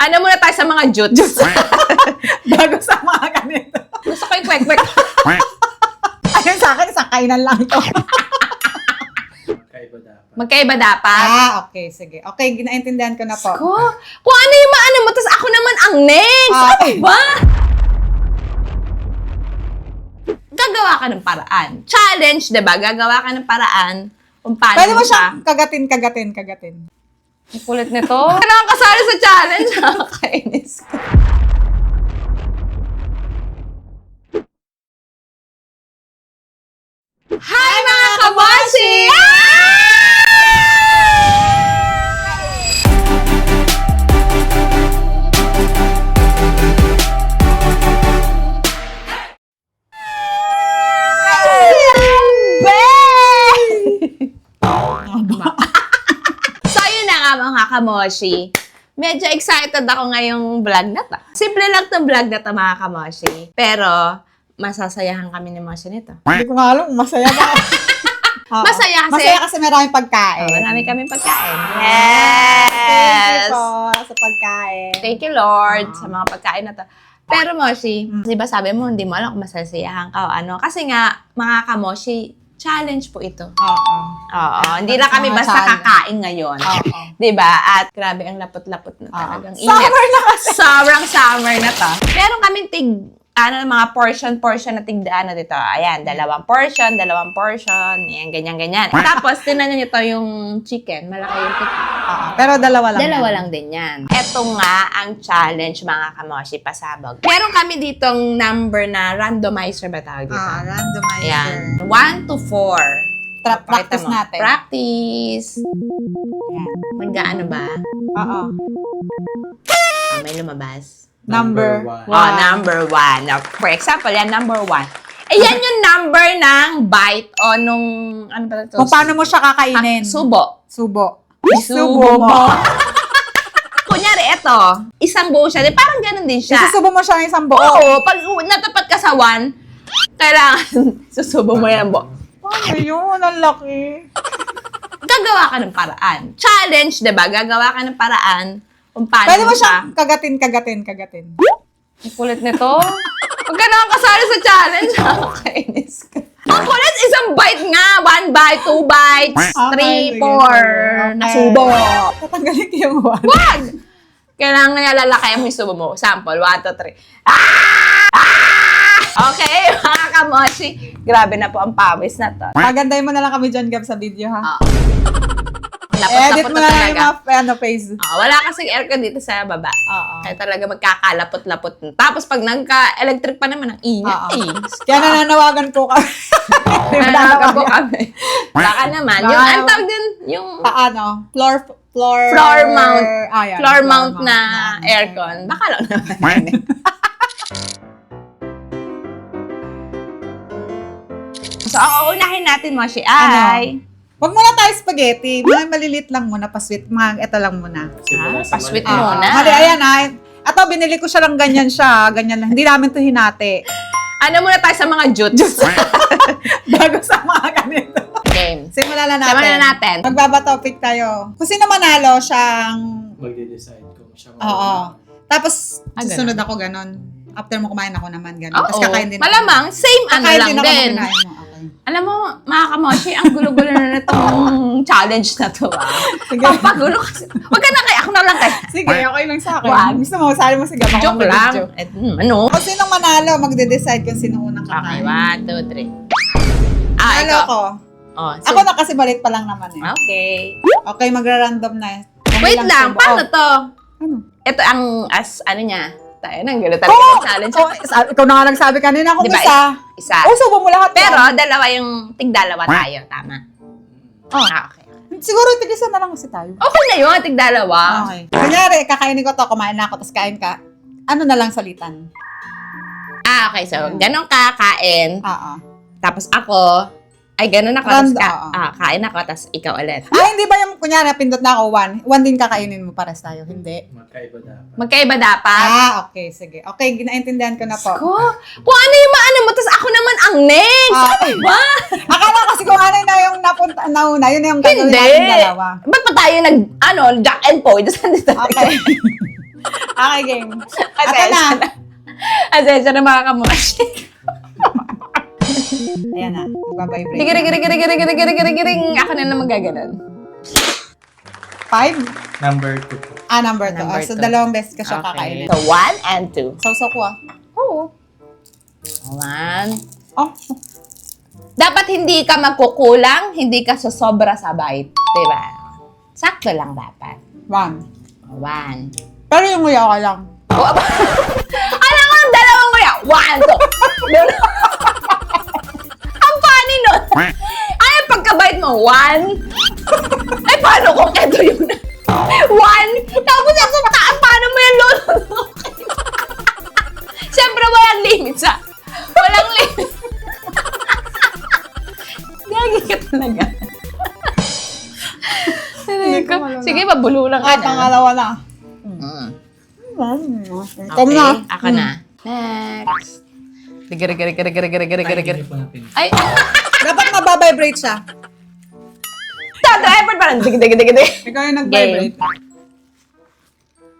Ano muna tayo sa mga jutes? Bago sa mga ganito. Gusto ko yung kwek-kwek. Ayun sa akin, isang kainan lang to. Magkaiba dapat. Okay, sige. Okay, ginaintindihan ko na po. Kung ano yung maano mo, tapos ako naman ang next. Ano ba? Gagawa ka ng paraan. Challenge, diba? Gagawa ka ng paraan kung paano Pwede mo siya. siyang kagatin. Ang kulit nito. Nakakasali sa challenge. Nakakainis ko. Hi mga kaboshi! So, yun na nga mga kamoshi. Medyo excited ako ngayong vlog na to. Simple lang itong vlog na to mga kamoshi. Pero, masasayahan kami ni Moshi nito. Hindi ko nga alam, masaya ba? Oo. Masaya kasi- Masaya kasi maraming pagkain. Marami kaming pagkain. Thank you Yes! po sa pagkain. Thank you, Lord, sa mga pagkain na to. Pero, Moshi, di ba sabi mo, hindi mo alam kung masasayahan ka o ano. Kasi nga, mga kamoshi, challenge po ito. Oo. Oo, hindi lang kami basta Challenge. kakain ngayon. Oo. 'Di ba? At grabe ang lapot-lapot na talagang init. Summer na kasi. Sobrang summer na to. Meron kaming mga portion na tigdaan na dito. Ayan, dalawang portion. Ayan, ganyan. Tapos, tinan nyo ito yung chicken. Malaki yung chicken. Oo. Pero dalawa lang. Dalawa lang din yan. Ito nga ang challenge, mga kamoshi, pasabog. Meron kami ditong number na randomizer ba tawag dito? Randomizer. Ayan. 1 to 4. Practice natin. Practice. Ayan. Magkaano ba? Oo. May lumabas. Number Number 1. Now, for example, yan, number 1. Yan yung number ng bite o nung, ano ba ito? Kung paano mo siya kakainin? Subo. Subo. Isubo mo. Kunyari, ito, isang buo siya. Di, parang ganun din siya. Isusubo mo siya ng isang buo. Oo, pag natapat ka sa 1, kailangan susubo mo yan buo. Ano yun? Ang laki. Gagawa ka ng paraan. Challenge, di ba? Gagawa ka ng paraan kung paano Pwede mo siya. siyang kagatin. Ang kulit nito. Huwag ka nakakasali sa challenge. Nakakainis ka. Ang kulit, isang bite nga. 1 bite, 2 bites, 3, 4. Okay. Nasubo. Tatanggalin ko yung one. Wag! Kailangan nga lalakayan mo yung subo mo. Sample, 1, 2, 3. Okay, mga kamoshi. Grabe na po ang pawis na to. Pagandahin mo na lang kami dyan, Gab, sa video, ha? Lapot-lapot Edit mo na na lang talaga. yung face. Wala kasing aircon dito sa baba. Oo. Kaya talaga magkakalapot-lapot. Tapos pag nagka-electric pa naman, ang ingay. Kaya nananawagan po kami. Nanawagan po kami. Baka naman. Yung, ang tawag din, yung Floor mount. Yan, floor mount na aircon. Baka lang naman. So, uunahin natin, Moshi, ay... Huwag muna tayo spaghetti. Mga malilit lang muna, pa-sweet. Mga ito lang muna. Pa-sweet muna. Hali, ayan ha. Ito, binili ko siya lang ganyan siya. Ganyan lang. Hindi namin to hinati. Ano muna tayo sa mga jutes? Bago sa mga ganito. Game. Simulan na natin. Simulan na natin. Magbaba-topic tayo. Kung sino manalo, siyang... Magde-decide kung siya Oo. Tapos, susunod ganun. ako ganon. After mo kumain ako naman ganon. Tapos Oo. kakain din ako. Malamang, same ano Kakain lang din ako din. ng kinain mo. Okay. Alam mo, mga kamoshi, ang gulo-gulo na itong challenge na to. Sige. Papagulo kasi. Wag ka na kaya, ako na lang kaya. Sige, okay lang sa akin. Wag. Gusto mo, sali mo sige. Baka Joke lang. mag-video. Ano? Kung sinong manalo, magde-decide kung sino unang Okay, kakain. 1, 2, 3. Manalo ikaw. ako. Oh, so, Ako na kasi balik pa lang naman eh. Okay. Okay, magra-random na. Kung Wait ilang lang, subo. paano to? Ano? Ito ang, ano niya? Tayo nang gulo talaga ng challenge. Ikaw na nga nagsabi kanina kung Diba, isa. Isa. Subo mo lahat. Pero, yan. dalawa yung tigdalawa tayo. Tama. Okay. Siguro tigisa na lang kasi tayo. Okay na yun, tigdalawa. Okay. Kunyari, kakainin ko to, kumain na ako, tapos kain ka. Ano na lang salitan? Okay. So, ganun ka, kain. Oo. Tapos ako, ay ganun ako, tapos Oo. kain ako, tapos ikaw ulit. Hindi ba yung, kunyari, pindot na ako, one din kakainin mo pares tayo? Hindi. magkaiba dapat. Magkaiba dapat. Okay, sige. Okay, ginaintindihan ko na po. Kung ano yung maano mo, tapos ako naman ang next. Ano ba? Akala kasi kung ano na yung nauna, yun na yung gagawin Hindi. natin dalawa. Ba't pa tayo Jack and Poy? Okay. Okay, game. Ata Asensya na. na. Asensya na mga kamoshi. Ayan na. Magbabibrate. Giring. Ako na naman gaganon. 5? Number 2 po. Number 2. Number So, two. dalawang beses ka siya Okay. kakainin. So, 1 and 2. Sausaw ko Oo. 1. Oh, Dapat hindi ka magkukulang, hindi ka sosobra sa bite. Diba? Sakto lang dapat. 1. 1. Pero yung nguya ka lang. Alam mo, dalawang nguya. 1, 2. Ang funny nun. Ay, pagka-bite mo, 1. Ay, paano kung eto yun? 1. Tapos ako, paano mo yung lulunukin? Siyempre, walang limits ah. Walang limits. Gagi ka talaga. Sige, mabululan ka na. Pangalawa na. Ikaw na. Ako na. Next. Giri. Ay, hindi po natin. Ay, Dapat mababibrate siya. todo effort pa rin. Dig. Ikaw yung nag-vibrate.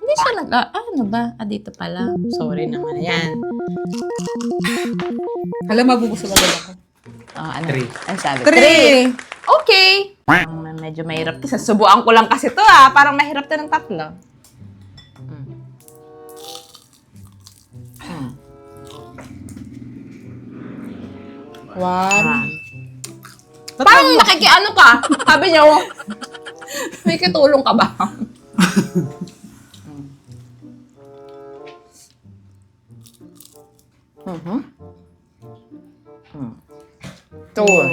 Hindi siya ano ba? Dito pala. Sorry naman. Yan. Alam, mabubusog agad ako. Ano? 3. Ang sabi? 3. Okay. Medyo mahirap. Subuan ko lang kasi to Parang mahirap to ng tatlo. One. Parang nakikiano ka. Sabi niya, may kitulong ka ba? Two. Okay.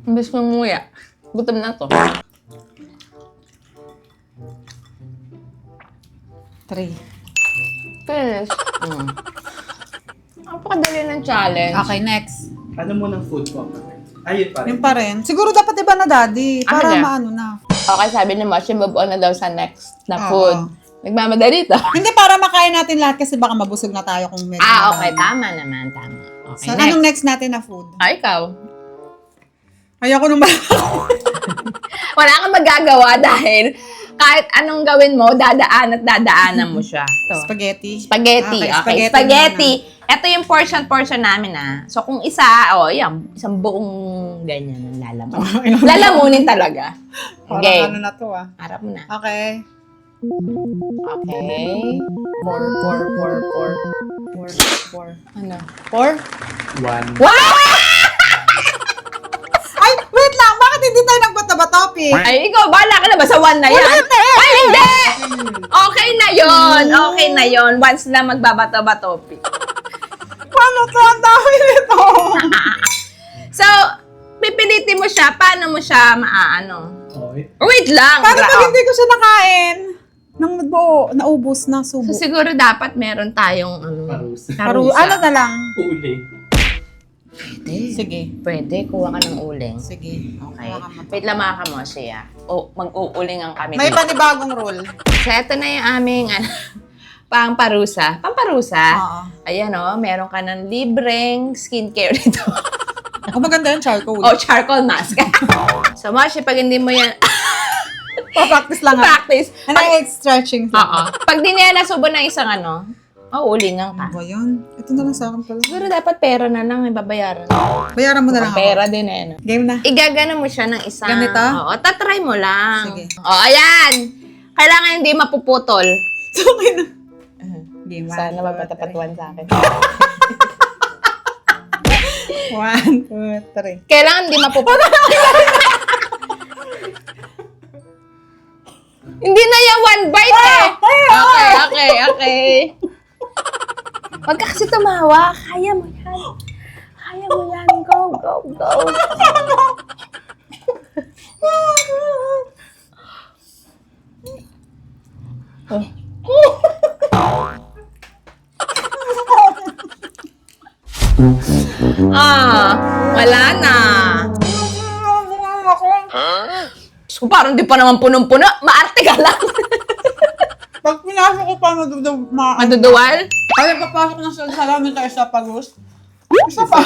Imbes kong nguya. Gutom na to. 3. Finish. Napakadali ng challenge. Okay, next. Ano mo ng food po? Ayun pa rin. Yung pa rin. Siguro dapat iba na, Daddy. Para Ano? maano na. Okay, sabi ni Moshi, move on na daw sa next na Oo. food. Nagmamadali to. Hindi, para makain natin lahat kasi baka mabusog na tayo kung medyo Okay. madami. Tama naman. Tama. Okay, So, next. anong next natin na food? Ikaw. Ayoko nung Wala kang magagawa dahil kahit anong gawin mo, dadaanan mo siya. Ito. Spaghetti. Spaghetti. Okay, spaghetti. Ito yung portion namin So kung isa, yan, isang buong ganyan ang lalamunin. Lalamunin talaga. Parang Okay. ano na to Harap mo na. Okay. Okay. 4. Ano? 4? 1. Wow! Ay, wait lang. Bakit hindi tayo nagbata-batopi? Ay, ikaw, bahala ka na ba sa one na yan? Ay, hindi! Okay na yon. Okay na yon. Once na magbabato-batopi. Paano to? Ang dami nito. So, pipilitin mo siya. Paano mo siya maaano? Okay. Wait lang. Paano pag hindi ko siya nakain? Nang buo, naubos na, So, subo. siguro dapat meron tayong Parusa. Ano na lang? Uli. Pwede. Sige. Pwede. Kuha ka ng uling. Sige. Okay. Wait lang mga kamoshi mag-uulingan kami May dito. panibagong rule. So, ito na yung aming pamparusa. Pamparusa. Oo. Ayan meron ka ng libreng skincare dito. Ang maganda yung charcoal. Charcoal mask. So, Moshi, pag hindi mo yan Pa-practice lang. practice, Ano yung stretching? pag di niya nasubo ng isang uulingan Ano ka. ba yun? Ito na lang sa akin pala. Siguro dapat pera na lang, may babayaran. Bayaran mo na lang ako. Pera din Game na. Igagana mo siya ng isang... Ganito? Oo, tatry mo lang. Sige. Ayan! Kailangan hindi mapuputol. Okay na. Game 1. Sana magpatapatuan sa akin. 1, 2, 3. Kailangan hindi mapuputol. Hindi na yan one bite Okay. Huwag ka kasi tumawa. Kaya mo yan. Go. Wala na. So, parang di pa naman punong-puno. Maarte ka lang. Pag pinasok ko pa, Maduduwal? Ay, pagpasok na sa salamin tayo sa pagos. Isa pa.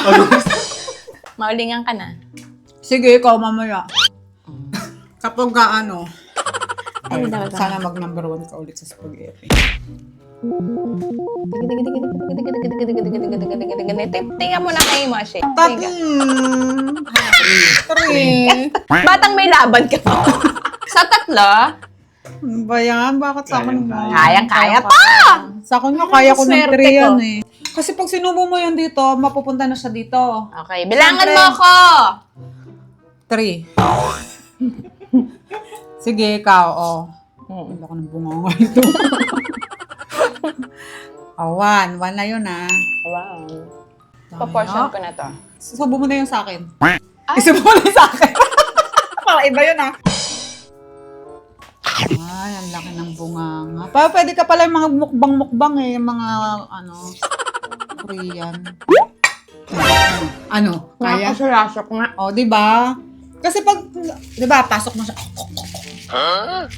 Maulingan ka na. Sige, ikaw mamaya. Kapag ano, Ay, dapat sana mag number 1 ka ulit sa spaghetti. Tingnan mo na kay Moshi. Three. Batang may laban ka pa. Sa tatlo, Ano ba yan? Bakit sa akin? kayang-kaya pa! Sa akin nga, kaya ko ng Swerte 3 ko. yan eh. Kasi pag sinubo mo yan dito, mapupunta na siya dito. Okay, bilangan Siyempre. mo ako! 3. Sige, ikaw, oh. Wala ko ng bunga nga ito. Oh, 1. 1 na yun, ah. Wow. Proportion ko na to. Subo mo na yung sa akin. Isubo mo na yung sa akin. Para iba yun, ah. Ay, ang laki ng bunganga. Pwede ka pala yung mga mukbang-mukbang eh. Yung mga, ano, Korean. Ano? Kaya? Nakakasalasok nga. O, di ba? Kasi pag, di ba, pasok mo siya.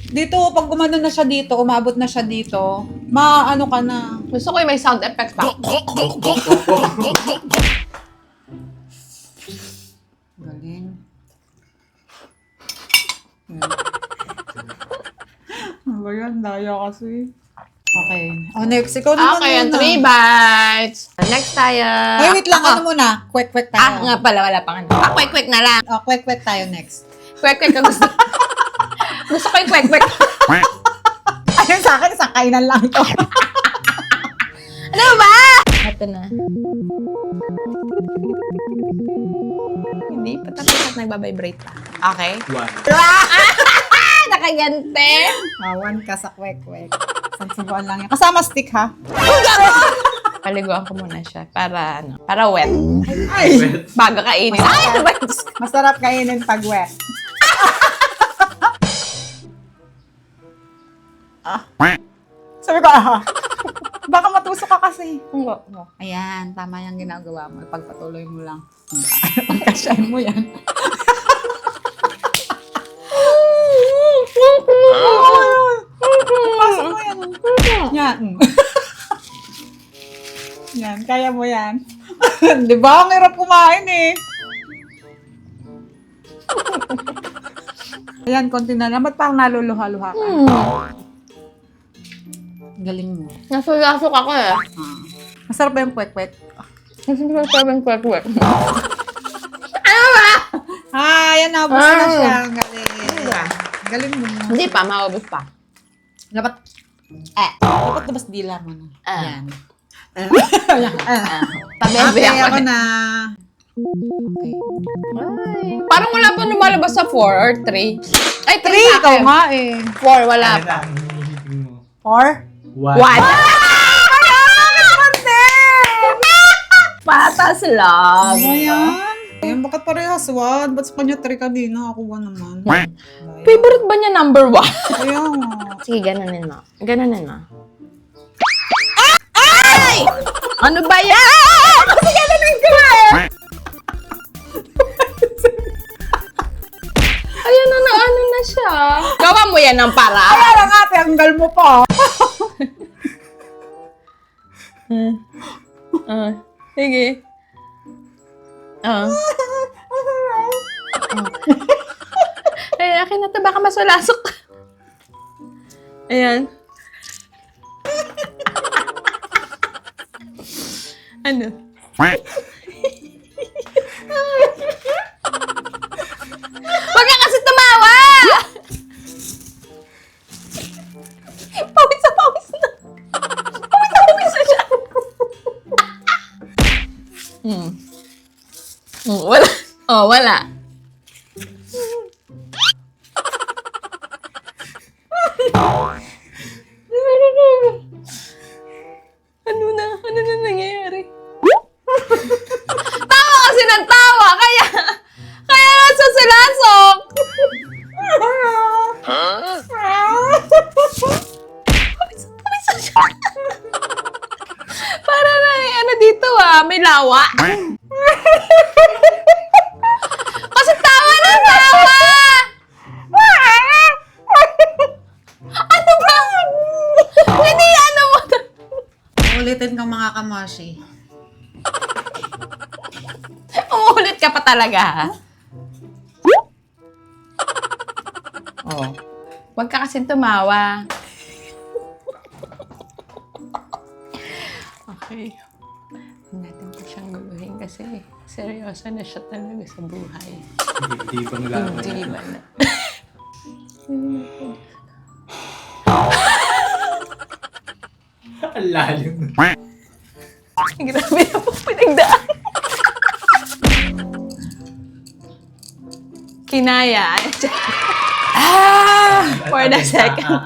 Dito, pag gumano na siya dito, umabot na siya dito, maano ka na. Gusto ko yung may sound effects pa. Galing. Ano ba yan? Daya kasi. Okay. O, next. Ikaw naman Okay, ang muna. 3 bites. Next tayo. Ay, wait lang. Ako. Ano muna? Kwek-kwek tayo. Nga pala, wala pang ano. Quick na lang. O, kwek-kwek tayo next. Quick ang gusto. Gusto ko yung quick. Ayun sa akin, isang kainan lang ito. Ano ba? Ito na. Hindi pa tapos at nagbabibrate pa. Okay. 1. Nakagante. Awan ka sa kwek-kwek. Isang subuan lang yan. Kasama stick, ha? Paliguan ko muna siya para para wet. Ay! Bago kainin. Ay, ano ba? Masarap kainin pag wet. Sabi ko, baka matusok ka kasi. Ayan, tama yung ginagawa mo. Pagpatuloy mo lang. Pagkasyahin mo yan. Pasok mo yan. Yan. Yan, kaya mo yan. Di ba? Ang hirap kumain eh. Ayan, konti na lang. Ba't parang naluluha-luha ka? Galing mo. Nasulasok ako eh. Masarap ba yung kwek-kwek? Nasulasok yung quick. Ayan, naubos na siya. Ang galing. Diba? Galing mo. Hindi pa, maubos pa. Dapat, dapat labas dila mo na. Ayan. Pabebe Okay, ako. ako na. Okay. Ay, parang wala pa lumalabas sa 4 or 3. Ay, 3 3, sa ikaw akin. nga eh. 4, wala pa. 4? 1. 1. Patas lang. Ano yan? Ayan, bakit parehas 1? Ba't sa kanya 3 kanina? Ako 1 naman. Favorite ba niya number 1? Ayan. Sige, ganunin mo. Ganunin mo. Ay! Ano ba yan? Kasi ganunin ko eh! Ayun na, ano na siya. Gawa mo yan ng para. Kaya lang nga, tanggal mo pa. Sige. Ay, akin na to. Baka masulasok. Ayan. Ano? Huwag ka kasi tumawa! Pawis na pawis na. Pawis na siya. Wala. Oh, wala. Ano na nangyayari? Tawa kasi ng tawa, kaya nasusulasok. Pawis na siya. Para na ano dito may lawa. Kasi tawa ng tawa! Ano ba? Hindi ano mo. Ulitin kang mga kamashi. Umuulit ka pa talaga, ha? Huwag ka kasi tumawa. Okay. Huwag natin pa siyang guluhin kasi seryoso na siya talaga sa buhay. Hindi pa nalaman. Hindi ba na? Ang lalim. Grabe na po pinagdaan. Kinaya. For the second.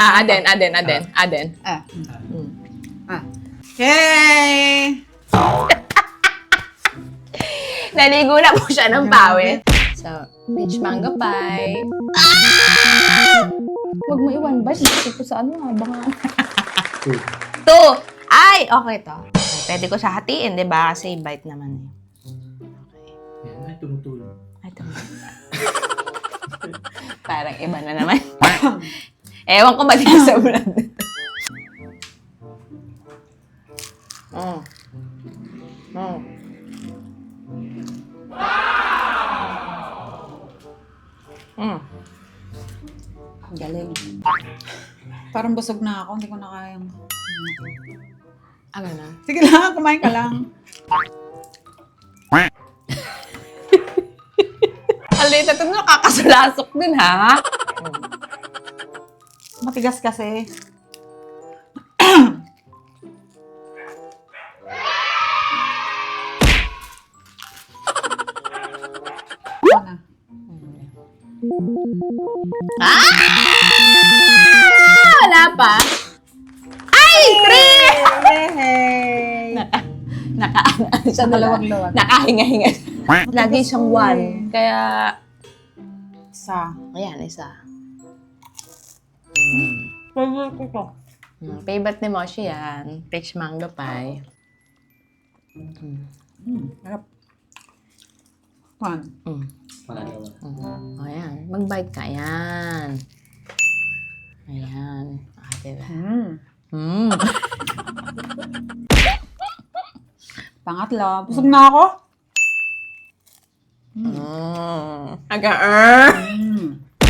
Aden. Yay! Naligo na po siya ng pawis. So, peach mango pie. Huwag mo iwan ba? Sige po sa ano, baka... 2. Ay, okay to. Okay, pwede ko siya hatiin, di ba? Kasi bite naman eh. Yan, ay tumutulong. Ay, parang iba na naman. Ewan ko ba dito sa ulan. Galing. Parang busog na ako, hindi ko na kayang. Ano na? Sige lang, kumain ka lang. Alita, ito nakakasulasok din, ha? Matigas kasi. Ano? Wala pa. Ay! 3! Yay! Siya Nakaluwag-luwag. Nakahinga-hinga. Lagi siyang 1. Kaya, Isa. ayan, isa. Favorite ko to. Favorite ni Moshi yan. Peach mango pie. Harap. 1. Pangalawa. Ayan. Mag-bite ka. Ayan. Ayan. Diba? Pangatlo. Busog na ako.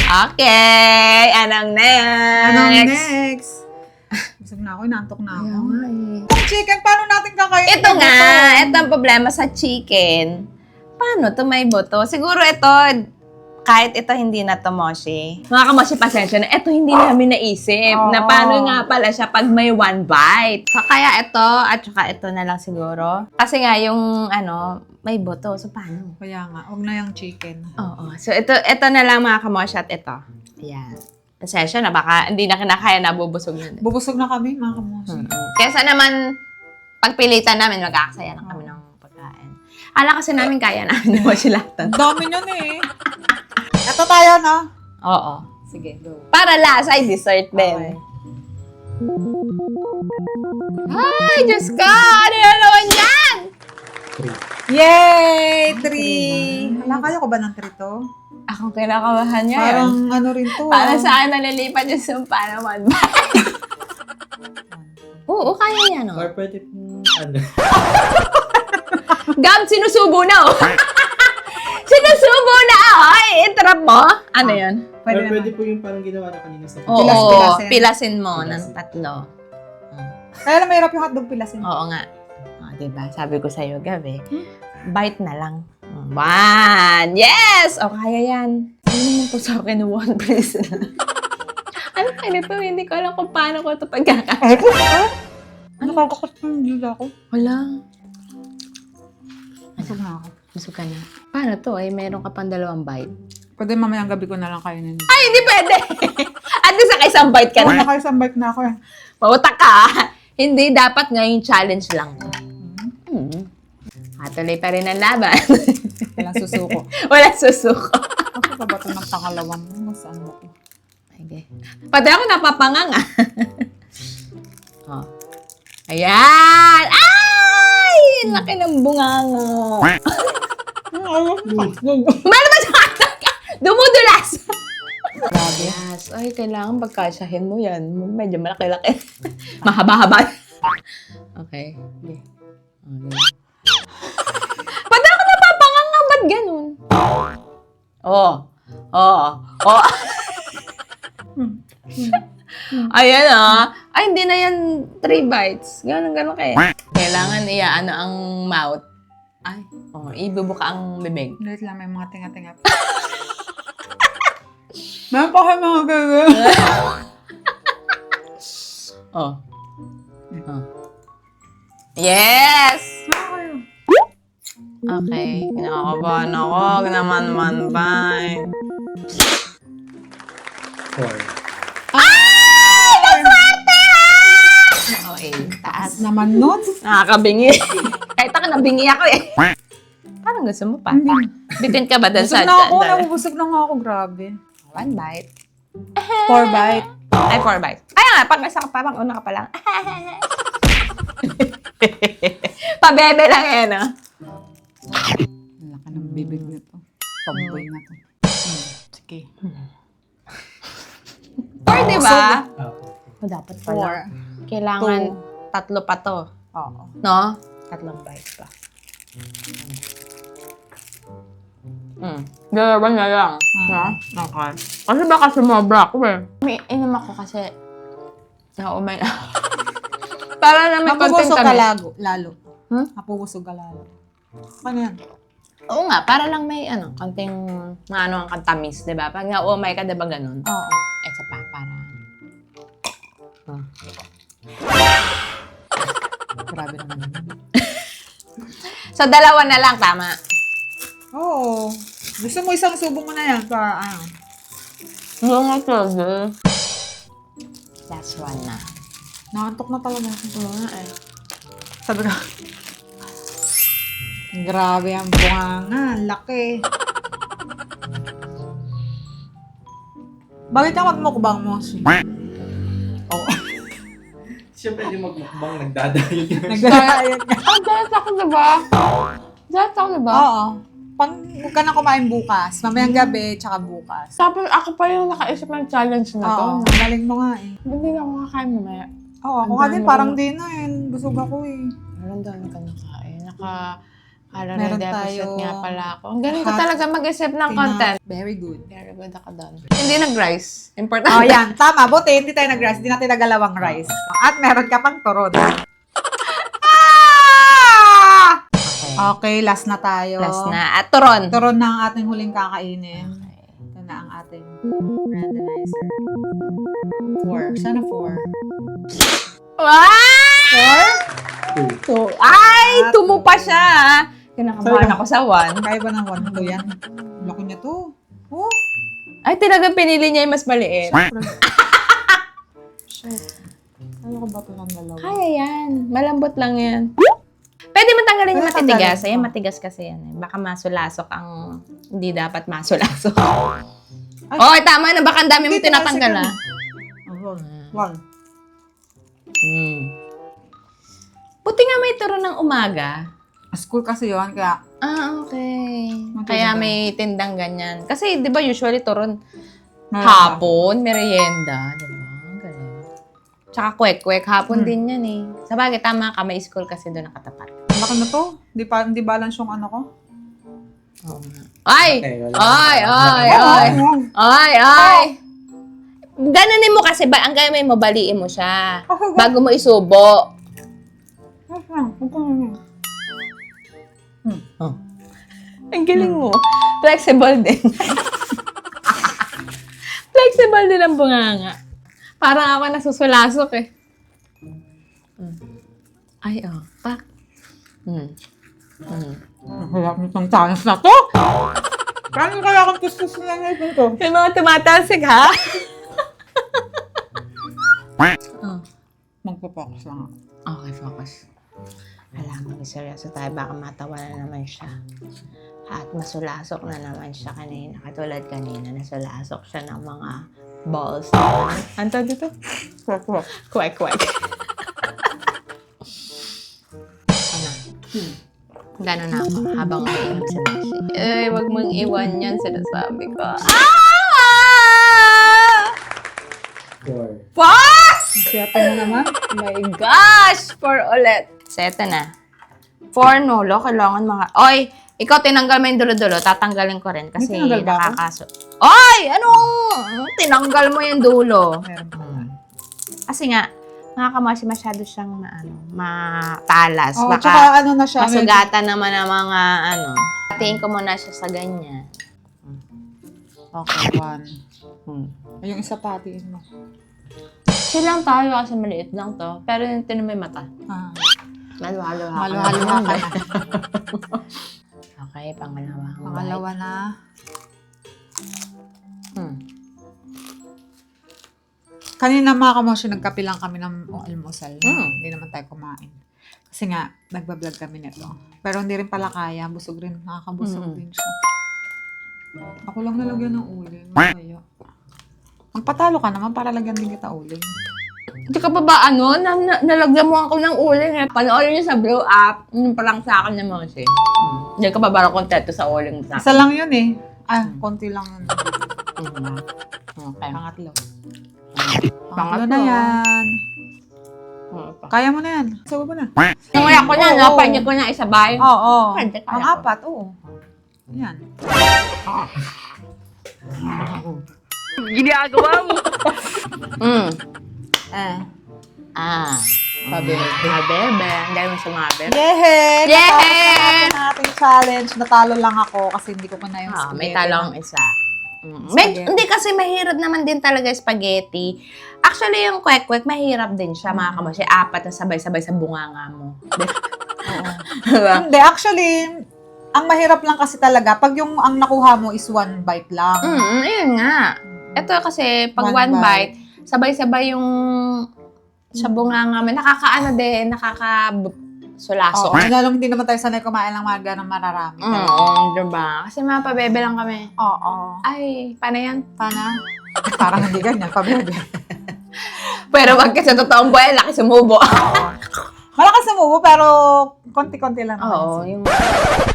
Okay. Anong next? Anong next? Busog na ako, inaantok na ako. Yung chicken, paano natin kakainin? Ito nga, ito ang problema sa chicken. Paano ito may buto? Siguro ito, kahit ito hindi na to, Moshi. Mga kamoshi, pasensya na. Ito hindi namin naisip na paano nga pala siya pag may 1 bite. So, kaya ito, at saka ito na lang siguro. Kasi nga yung, may buto. So, paano? Kaya nga, huwag na yung chicken. Oo. So, ito na lang mga kamoshi at ito. Ayan. Pasensya na, baka hindi na kinakaya, nabubusog na. Bubusog na kami, mga kamosi. Kesa naman, pagpilitan namin, mag-aaksaya lang kami ng pagkain. Ala kasi namin kaya namin ni Moshi lahat. Ang dami nun eh. Ito tayo, no? Oo. Sige, go. Para lasa ay dessert din. Okay. Ay, Diyos ka! Ano na naman yan? 3. Yay! 3. Hala, kaya ko ba ng 3 to? Akong kinakabahan niya Parang yun. ano rin to. Para saan nalilipat yung sumpa naman ba? Oo, kaya yan, Or oh. pwede po, ano? Gab, sinusubo na, oh. Sinusubo na, oh. Ay, interrupt mo. Ano yun? Pwede Or pwede naman. po yung parang ginawa na kanina sa Oo, Pilas-pilasin. pilasin mo ng Pilasin. 3. Kaya lang mahirap yung hotdog pilasin. Oo nga. Diba? Sabi ko sa'yo, Gabi, bite na lang. 1! Yes! O, kaya yan. Ano naman po sa akin, 1 please. Ano kayo nito? Hindi ko alam kung paano ko ito pagkakain. Ano kakakot ng nila ako? Wala. Busog na ako. Busog ka na. Paano to? Ay, meron ka pang 2 bite. Pwede mamayang gabi ko na lang kainin. Ay, hindi pwede! At least sa isang bite ka Kung na. nakaisang bite na ako eh. Pautak ka. Hindi, dapat ngayong challenge lang. Tuloy pa rin ang laban. Walang susuko. Walang susuko. Ako pa ba ito ng pangalawang mo? Saan mo ko? Okay. Pati ako napapanganga. Oh. Ayan! Ay! Laki ng bunganga. Meron ba siya? Dumudulas! Yes. Ay, kailangan pagkasyahin mo yan. Medyo malaki-laki. Mahaba-haba. Okay. Okay. Pati ako napapanganga. Ba't ganun? Oh. Ayan Ay, hindi na yan 3 bites. Ganon kaya. Kailangan iaano ang mouth. Ay, ibubuka ang bibig. Ulit lang, may mga tinga-tinga. Meron pa kayo mga gagawin. Oh. Yes! Okay. Kinakabahan ako. Ginaman-man bite. 4. Okay. Taas. Naman nun. Nakakabingi. Kahit ako nabingi ako eh. Parang gusto mo pa. Bitin ka ba dun Busog sa... na ako. Nabubusog na nga ako. Grabe. 1 bite. 4 bite. Ay, 4 bites. Ay nga, pag isa ka pa, pang una ka pa lang. Pabebe lang yan, Ang laki ng bibig nito. Tomboy na to. Sige. 4, di ba? Dapat Dapat 4. Kailangan 3 pa to. Oo. No? 3 bites pa. Dalawa na lang. Ha? Okay. Kasi baka sumobra ako eh. May inom ako kasi naumay na. Para na may content Mapubusog ka kami. lalo. Hmm? Mapubusog ka lalo. Ano yan? Oo nga, para lang may konting ang kantamis, di ba? Pag naumay ka, di ba ganun? Oo. Isa pa, para. Grabe naman. So, 2 na lang, tama. Oo. Gusto mo isang subo mo na yan para ano? Yung ito, last one na. Nakantok na talaga ako. Oo nga eh. Sabi ko, grabe ang bunganga. Ang laki. Bakit ka magmukbang mo? Oo. Siyempre, di magmukbang, nagdadayot yun. Nagdadayat ka. Diet ako, diba? Diet ako, diba? Oo. Pag huwag ka na kumain bukas, mamayang gabi, tsaka bukas. Tapos ako pa yung nakaisip ng challenge na to. Oo, galing mo nga eh. Hindi na ako kakain mamaya. Oo, ako Ang nga dami din, mo parang na- di na eh. Busog ako eh. Meron dami ka nakain. Calorie Meron deficit tayo. nga pala ako. Ang galing ko Hot talaga mag-isip ng Tina- content. Very good. Very good ako doon. Hindi nag-rice. Important. Oh, yan. Tama. Buti, hindi tayo nag-rice. Hindi natin nagalawang rice. At meron ka pang turon. Okay, last na tayo. Plus na. At turon. Turon na ang ating huling kakainin. Okay. Ito na ang ating randomizer. 4. Sana 4. Wow! 4? 2. Ay! Tumupa siya. Kinakabahan ako sa 1. Kaya ba ng 1 to yan? Laki niya to. Oh. Ay, talagang pinili niya yung mas maliit. Shit. Ano ko ba ito ng dalawa? Kaya yan. Malambot lang yan. Pwede mo tanggalin yung Pwede matitigas. tanggalin. Ayan, matigas kasi yan. Eh. Baka masulasok ang hindi dapat masulasok. Ay. Oh, tama na. Baka ang dami mo Dito, tinatanggal, sige. ah. 1. Buti nga may turo ng umaga. School kasi yun, kaya Okay. Matulog Kaya ka. may tindang ganyan. Kasi, di ba, usually turon meron hapon, merienda, di ba? Ang galing. Tsaka kwek-kwek, hapon din yan eh. Sa bagay, tama ka, may school kasi doon nakatapat. ka. Laki na to. Di balance yung ano ko. Oo nga. Ay! Okay, wala. Ay! Ay! Ganunin mo kasi, ang gawin mo, baliin mo siya. Bago mo isubo. Ang galing mo. Flexible din. Flexible din ang bunganga. Parang ako nasusulasok eh. Ay, pak. Hirap nitong challenge na to. Paano kaya akong tustos na ngayong to? Yung mga tumatalsik, ha? Magpo-focus lang ako. Okay, focus. Alam, seryoso tayo. Baka matawa na naman siya. At masulasok na naman siya kanina. Katulad kanina, nasulasok siya ng mga balls. Ano dito? Kwek, kwek. Ano? Gano'n na ako habang umiinom si Beshi. Eh, wag mong iwan yan, sinasabi ko. Ah! 4. Fuck! Siyete mo naman. My gosh! 4 ulit. So, eto na. 4 nulo, kailangan mga... Oy! Ikaw, tinanggal mo yung dulo-dulo. Tatanggalin ko rin kasi May tinanggal ba ako? nakakaso. Oy! Anong... Tinanggal mo yung dulo. Meron pa. Kasi nga, mga kamoshi, masyado siyang matalas. Oo, Baka tsaka ano na siya. masugatan naman ng mga Tingin ko muna siya sa ganyan. Okay, one. Yung isa patiin mo. Silang tayo kasi maliit lang to. Pero yung tinan mo yung mata. Maluhalo ka. Maluhalo ka na. Okay, pangalawa. Pangalawa na. Kanina mga kamoshi, nagkape lang kami ng almusal. Hindi naman tayo kumain. Kasi nga, nagbablog kami nito. Pero hindi rin pala kaya. Busog rin. Nakakabusog din siya. Ako lang nalagyan ng uling. Kaya. Magpatalo ka naman para lagyan din kita uling. Hindi ka pa ba nalagyan mo ako ng uling eh. Panoorin niyo sa blow up. Yun pa lang sa akin ng mga siya. Hindi ka pa ba kontento sa uling sa Isa lang yun eh. Konti lang yun. Okay. Pangatlo. Pangatlo na yan. Kaya mo na yan. Sabi mo na. Nungaya ko na, napanya ko na isabay. Oo. Pwede, kaya Ang ko. apat, oo. Yan. Ginagawa mo. Pabebe. Mabebe. Ang dahil mo sa mabebe. Yehey! Yehey! Natapos natin ang ating challenge. Natalo lang ako kasi hindi ko pa na yung May spaghetti. talong isa. Spaghetti. Hindi kasi mahirap naman din talaga spaghetti. Actually, yung kwek-kwek, mahirap din siya, mga kamoshi. 4 na sabay-sabay sa bunganga mo. Oo. Diba? Hindi, actually, ang mahirap lang kasi talaga, pag yung ang nakuha mo is one bite lang. Ayun nga. Ito kasi, pag One one bite, sabay-sabay yung sa bunganga mo. Nakakaano din, nakakasulasok. Oo, lalong hindi naman tayo sanay kumain ng mga ganang mararami. Diba? Kasi mga pabebe lang kami. Oo. Ay, paano yan? Pana? Parang hindi ganyan, pabebe. Pero wag kasi totoong buhay, laki sumubo. Malakas sumubo, pero konti-konti lang naman. Oo, yung...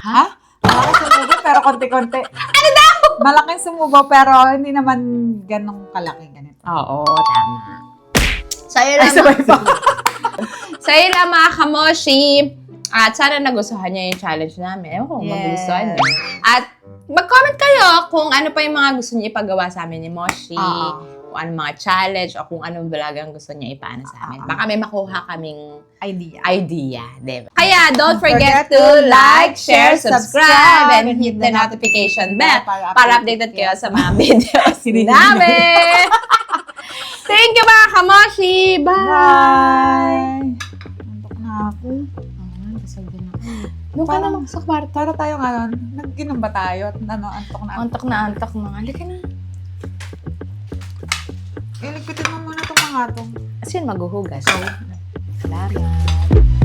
Ha? Malakas sumubo, pero konti-konti. Ano daw? Malaking sumubo, pero hindi naman ganong kalaki ganito. Oo, tama. Sa'yo Ay, lang, sabay pa. sa'yo lang mga kamoshi. At sana nagustuhan niyo yung challenge namin. Ewan ko kung magugustuhan niyo. At mag-comment kayo kung ano pa yung mga gusto niyo ipagawa sa amin ni Moshi. Kung anong mga challenge o kung anong vlog ang gusto niya ipaano sa amin. Baka may makuha kaming idea, diba? Kaya don't forget to like, share, subscribe, and hit the notification bell para updated kayo sa mga videos namin. Thank you mga kamoshi! Bye! Bye! Antok na ako. Doon ka naman sa kwarto. Para tayo ngayon, nag-inom ba tayo? At antok na. Antok na. Halika na. Iligpitin mo muna itong mga itong. Kasi yun maghuhugas. Salamat.